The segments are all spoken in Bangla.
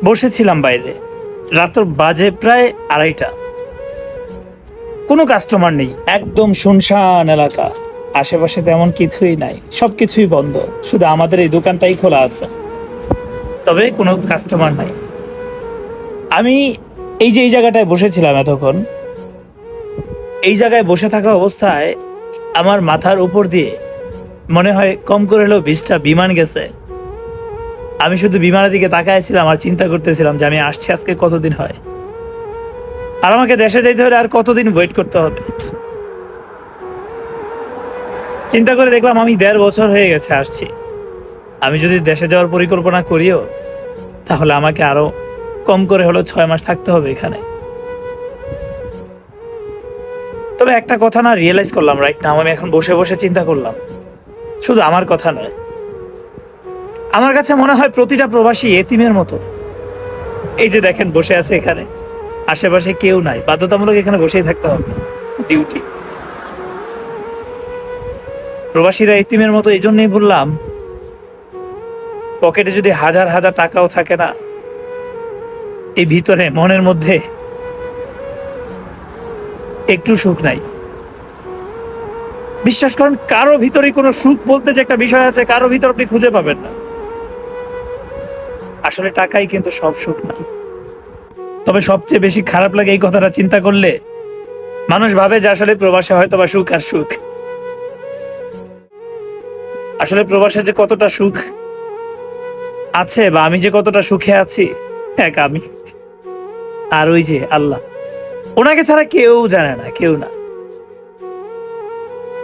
বসেছিলাম বাইরে, রাত বাজে প্রায় 2:30। কোনো কাস্টমার নেই, একদম শুনশান এলাকা। আশেপাশে তেমন কিছুই নাই, সবকিছুই বন্ধ, শুধু আমাদের এই দোকানটাই খোলা আছে। তবে কোনো কাস্টমার নাই। আমি এই জায়গাটায় বসেছিলাম এতক্ষণ। এই জায়গায় বসে থাকা অবস্থায় আমার মাথার উপর দিয়ে মনে হয় কম করে হলেও 20টা বিমান গেছে। আমি শুধু বিমানের দিকে তাকাইছিলাম আর চিন্তা করতেছিলাম যে আমি আসছি আজকে কতদিন হয়, আর আমাকে দেশে যাইতে হলে আর কতদিন ওয়েট করতে হবে। চিন্তা করে দেখলাম আমি 1.5 বছর হয়ে গেছে আসছি। আমি যদি দেশে যাওয়ার পরিকল্পনা করিও, তাহলে আমাকে আরো কম করে হলো 6 মাস থাকতে হবে এখানে। তবে একটা কথা না রিয়েলাইজ করলাম রাইট না, আমি এখন বসে বসে চিন্তা করলাম, শুধু আমার কথা নয়, আমার কাছে মনে হয় প্রতিটা প্রবাসী এতিমের মতো। এই যে দেখেন বসে আছে এখানে, আশেপাশে কেউ নাই, বাধ্যতামূলক এখানে বসেই থাকতে হবে, ডিউটি। প্রবাসীরা এতিমের মতো এই জন্যই বললাম, পকেটে যদি হাজার হাজার টাকাও থাকে না, এই ভিতরে মনের মধ্যে একটু সুখ নাই। বিশ্বাস করেন, কারো ভিতরে কোনো সুখ বলতে যে একটা বিষয় আছে, কারো ভিতর আপনি খুঁজে পাবেন না। আসলে টাকাই কিন্তু সব সুখ না। তবে সবচেয়ে বেশি খারাপ লাগে এই কথাটা চিন্তা করলে, মানুষ ভাবে যে আসলে প্রবাসে হয়তো বা সুখ আর সুখ। আসলে প্রবাসে যে কতটা সুখ আছে, বা আমি যে কতটা সুখে আছি, এক আমি আর ওই যে আল্লাহ, ওনাকে ছাড়া কেউ জানে না, কেউ না।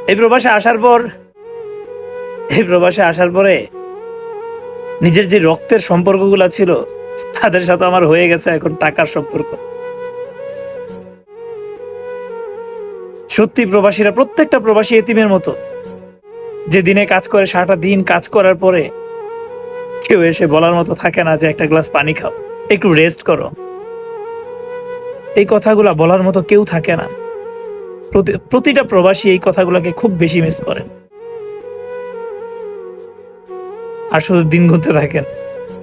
এই প্রবাসে আসার পরে নিজের যে রক্তের সম্পর্কগুলা ছিল, তাদের সাথে আমার হয়ে গেছে এখন টাকার সম্পর্ক। সত্যি প্রবাসীরা, প্রত্যেকটা প্রবাসী এতিমের মতো, যে দিনে কাজ করে, সারাটা দিন কাজ করার পরে কেউ এসে বলার মতো থাকে না যে একটা গ্লাস পানি খাও, একটু রেস্ট করো। এই কথাগুলা বলার মতো কেউ থাকে না। প্রতিটা প্রবাসী এই কথাগুলোকে খুব বেশি মিস করেন, আর শুধু দিন গুনতে থাকেন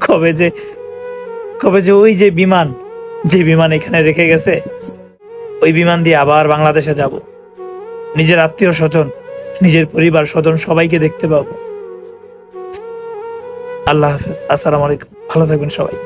কবে যে ওই যে বিমান এখানে রেখে গেছে, ওই বিমান দিয়ে আবার বাংলাদেশে যাব, নিজের আত্মীয় স্বজন, নিজের পরিবার স্বজন সবাইকে দেখতে পাবো। আল্লাহ হাফেজ, আসসালামু আলাইকুম, ভালো থাকবেন সবাই।